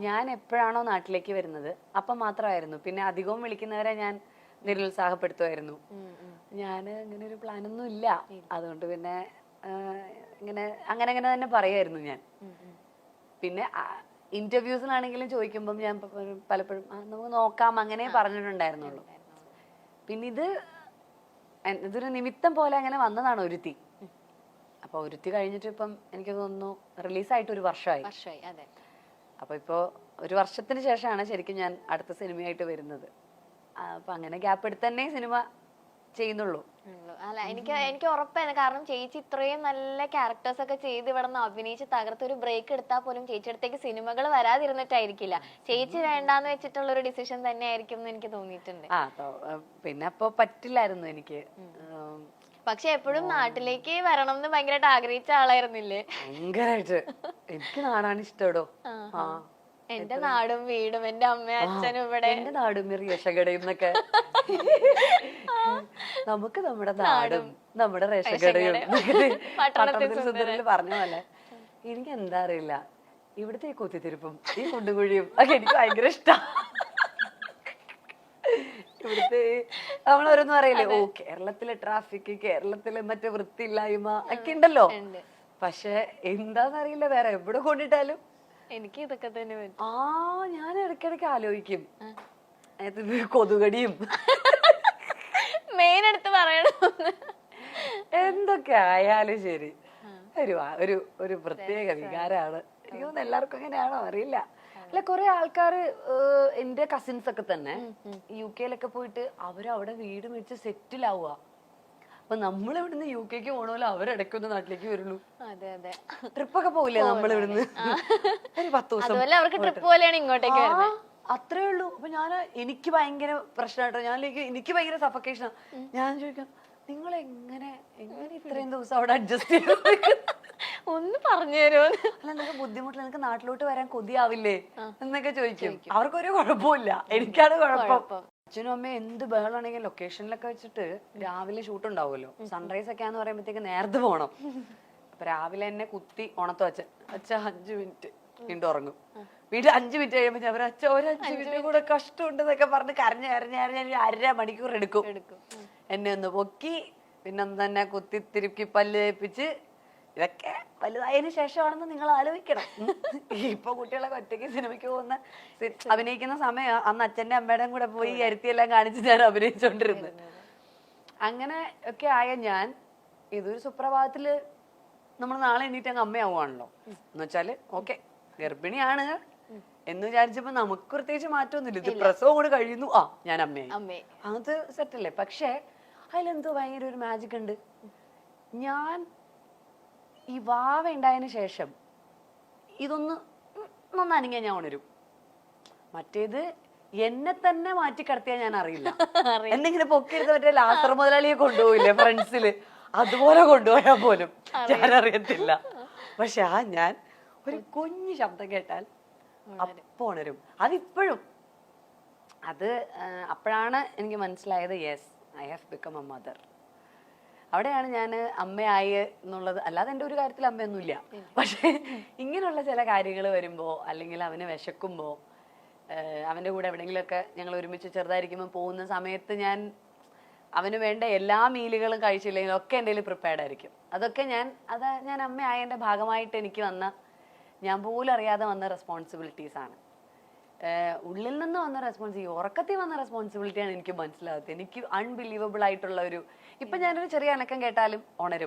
ഞാൻ എപ്പോഴാണോ നാട്ടിലേക്ക് വരുന്നത് അപ്പം മാത്രമായിരുന്നു. പിന്നെ അധികവും വിളിക്കുന്നവരെ ഞാൻ നിരുത്സാഹപ്പെടുത്തുമായിരുന്നു. ഞാൻ ഇങ്ങനെ ഒരു പ്ലാനൊന്നും ഇല്ല, അതുകൊണ്ട് പിന്നെ ഇങ്ങനെ അങ്ങനെ അങ്ങനെ തന്നെ പറയായിരുന്നു ഞാൻ. പിന്നെ ഇന്റർവ്യൂസിലാണെങ്കിലും ചോദിക്കുമ്പം ഞാൻ പലപ്പോഴും നമുക്ക് നോക്കാം അങ്ങനെ പറഞ്ഞിട്ടുണ്ടായിരുന്നുള്ളൂ. പിന്നെ ഇതൊരു നിമിത്തം പോലെ അങ്ങനെ വന്നതാണ് ഒരുത്തി. അപ്പൊ ഒരുത്തി കഴിഞ്ഞിട്ട് ഇപ്പം എനിക്ക് തോന്നുന്നു റിലീസായിട്ട് ഒരു വർഷമായി. അപ്പൊ ഇപ്പോ ഒരു വർഷത്തിന് ശേഷമാണ് ശരിക്കും ഞാൻ അടുത്ത സിനിമയായിട്ട് വരുന്നത്. അപ്പൊ അങ്ങനെ ഗ്യാപ്പ് എടുത്ത് തന്നെ സിനിമ ചെയ്യുന്നുള്ളൂ. അല്ല, എനിക്ക് ഉറപ്പായിരുന്നു. കാരണം ചേച്ചി ഇത്രയും നല്ല ക്യാരക്ടേഴ്സ് ഒക്കെ ചെയ്ത് ഇവിടെ നിന്ന് അഭിനയിച്ച് തകർത്ത് ഒരു ബ്രേക്ക് എടുത്താൽ പോലും ചേച്ചി അടുത്തേക്ക് സിനിമകൾ വരാതിരുന്നിട്ടായിരിക്കില്ല. ചേച്ചി വേണ്ടാന്ന് വെച്ചിട്ടുള്ള ഒരു ഡിസിഷൻ തന്നെ ആയിരിക്കും എന്ന് എനിക്ക് തോന്നിയിട്ടുണ്ട്. പിന്നെ അപ്പൊ പറ്റില്ലായിരുന്നു എനിക്ക്. പക്ഷെ എപ്പോഴും നാട്ടിലേക്ക് വരണം എന്ന് ഭയങ്കരമായിട്ട് ആഗ്രഹിച്ച ആളായിരുന്നില്ലേ? ഭയങ്കരമായിട്ട്. എനിക്ക് നാടാണ് ഇഷ്ടടോ. എന്റെ നാടും വീടും എന്റെ അമ്മയും അച്ഛനും ഇവിടെ, എന്റെ നാടും റേഷകടയും എന്നൊക്കെ. നമുക്ക് നമ്മുടെ നാടും നമ്മുടെ റേഷകടയും പട്ടണത്തിൽ സുന്ദരിൽ പറഞ്ഞ പോലെ. എനിക്ക് എന്താ അറിയില്ല, ഇവിടുത്തെ ഈ കുത്തിത്തിരിപ്പും ഈ കുണ്ടുകുഴിയും ഒക്കെ എനിക്ക് ഭയങ്കര ഇഷ്ടമാണ്. ഇവിടുത്തെ നമ്മളോരോന്നും അറിയില്ലേ, ഓ കേരളത്തിലെ ട്രാഫിക്, കേരളത്തിലെ മറ്റേ വൃത്തിയില്ലായ്മ ഒക്കെ ഉണ്ടല്ലോ. പക്ഷെ എന്താന്നറിയില്ല, വേറെ എവിടെ കൊണ്ടിട്ടാലും എനിക്ക് ഇതൊക്കെ തന്നെ പറ്റും. ഞാൻ ഇടയ്ക്കിടയ്ക്ക് ആലോചിക്കും കൊതുകടിയും മെയിൻ എടുത്ത് പറയണം. എന്തൊക്കെ ആയാലും ശരി, ഒരു ഒരു പ്രത്യേക വികാരമാണ്. എനിക്ക് തോന്നുന്നു എല്ലാവർക്കും എങ്ങനെയാണോ അറിയില്ല. അല്ല, കുറെ ആൾക്കാര് എന്റെ കസിൻസ് ഒക്കെ തന്നെ UK പോയിട്ട് അവരവിടെ വീട് മേടിച്ച് സെറ്റിൽ ആവുക. അപ്പൊ നമ്മൾ ഇവിടുന്ന് UK പോണല്ലോ, അവരിടയ്ക്കൊന്ന് നാട്ടിലേക്ക് വരുള്ളൂ. ട്രിപ്പൊക്കെ പോവില്ലേ നമ്മൾ ഇവിടുന്ന് ഒരു 10 ദിവസം, അത്രേ ഉള്ളൂ. അപ്പൊ എനിക്ക് ഭയങ്കര പ്രശ്നമായിട്ടോ. എനിക്ക് ഭയങ്കര സഫക്കേഷൻ. ഞാൻ ചോദിക്കാം, നിങ്ങൾ എങ്ങനെ ഇത്രയും ദിവസം അവിടെ അഡ്ജസ്റ്റ് ചെയ്തു? ഒന്ന് പറഞ്ഞു തരുമോ? അല്ല, നിങ്ങൾക്ക് ബുദ്ധിമുട്ടില്ല, നിങ്ങൾക്ക് നാട്ടിലോട്ട് വരാൻ കൊതിയാവില്ലേ എന്നൊക്കെ ചോദിക്കും. അവർക്കൊരു കുഴപ്പമില്ല, എനിക്കാണ് കുഴപ്പം. അച്ഛനും അമ്മയും എന്ത് ബഹളാണെങ്കിലും ലൊക്കേഷനിലൊക്കെ വെച്ചിട്ട് രാവിലെ ഷൂട്ട് ഉണ്ടാവുമല്ലോ. സൺറൈസ് ഒക്കെ ആന്ന് പറയുമ്പോഴത്തേക്ക് നേരത്തെ പോകണം. അപ്പൊ രാവിലെ എന്നെ കുത്തി ഉണത്തു അച്ഛ 5 മിനിറ്റ് വീണ്ടും ഉറങ്ങും. വീണ്ടും 5 മിനിറ്റ് കഴിയുമ്പോ അവർ അച്ഛൻ ഒരു 5 മിനിറ്റ് കൂടെ കഷ്ടമുണ്ടെന്നൊക്കെ പറഞ്ഞ് കരഞ്ഞ് 1.5 മണിക്കൂർ എടുക്കും എന്നെ ഒന്ന് പൊക്കി. പിന്നെ തന്നെ കുത്തി തിരുക്കി പല്ല് തേപ്പിച്ച്. ഇതൊക്കെ വലുതായതിനു ശേഷമാണെന്ന് നിങ്ങൾ ആലോചിക്കണം. ഇപ്പൊ കുട്ടികളൊക്കെ ഒറ്റയ്ക്ക് സിനിമയ്ക്ക് പോകുന്ന അഭിനയിക്കുന്ന സമയം അന്ന് അച്ഛന്റെ അമ്മയുടെയും കൂടെ പോയി കരുത്തിയെല്ലാം കാണിച്ച് ഞാൻ അഭിനയിച്ചോണ്ടിരുന്നത്. അങ്ങനെ ഒക്കെ ആയ ഞാൻ ഇതൊരു സുപ്രഭാതത്തില് നമ്മൾ നാളെ എണീറ്റ് അങ്ങ് അമ്മയാവുകയാണല്ലോ. എന്ന് വെച്ചാല് ഓക്കെ ഗർഭിണിയാണ് എന്ന് വിചാരിച്ചപ്പോ നമുക്ക് പ്രത്യേകിച്ച് മാറ്റമൊന്നുമില്ല. ഇത് പ്രസവം കൂടെ കഴിയുന്നു, ഞാൻ അമ്മയായി, അത് സെറ്റല്ലേ. പക്ഷെ അതിലെന്തോ ഭയങ്കര ഒരു മാജിക് ഉണ്ട്. ഞാൻ ഈ വാവ ഉണ്ടായതിനു ശേഷം ഇതൊന്ന് അനങ്ങിയാ ഞാൻ ഉണരും. മറ്റേത് എന്നെ തന്നെ മാറ്റി കിടത്തിയാ ഞാൻ അറിയില്ല. എന്തെങ്കിലും പൊക്കിയെടുത്ത് മറ്റേ ലാസർ മുതലാളിയെ കൊണ്ടുപോയില്ലേ ഫ്രണ്ട്സില്, അതുപോലെ കൊണ്ടുപോയാൽ പോലും ഞാൻ അറിയത്തില്ല. പക്ഷെ ഞാൻ ഒരു കുഞ്ഞു ശബ്ദം കേട്ടാൽ അപ്പൊ ഉണരും. അതിപ്പോഴും അപ്പോഴാണ് എനിക്ക് മനസ്സിലായത്, yes, I have become A mother. അവിടെയാണ് ഞാൻ അമ്മയായി എന്നുള്ളത്. അല്ലാതെ എൻ്റെ ഒരു കാര്യത്തിൽ അമ്മയൊന്നുമില്ല. പക്ഷെ ഇങ്ങനെയുള്ള ചില കാര്യങ്ങൾ വരുമ്പോ, അല്ലെങ്കിൽ അവന് വിശക്കുമ്പോ, അവന്റെ കൂടെ എവിടെയെങ്കിലുമൊക്കെ ഞങ്ങൾ ഒരുമിച്ച് ചെറുതായിരിക്കുമ്പോൾ പോകുന്ന സമയത്ത് അവന് വേണ്ട എല്ലാ മീലുകളും കഴിച്ചില്ലെങ്കിലും ഒക്കെ എൻ്റെ കയ്യിൽ പ്രിപ്പയർഡ് ആയിരിക്കും. അതൊക്കെ ഞാൻ അമ്മയായതിൻ്റെ ഭാഗമായിട്ട് എനിക്ക് ഞാൻ പോലും അറിയാതെ വന്ന റെസ്പോൺസിബിലിറ്റീസ് ആണ്. ഉള്ളിൽ നിന്ന് വന്ന റെസ്പോൺസിബിലിറ്റി, ഉറക്കത്തിൽ വന്ന റെസ്പോൺസിബിലിറ്റിയാണ് എനിക്ക് മനസ്സിലാകുന്നത്. എനിക്ക് അൺബിലീവബിൾ ആയിട്ടുള്ള ഇപ്പൊ ഞാനൊരു ചെറിയ അനക്കം കേട്ടാലും ഉണരും.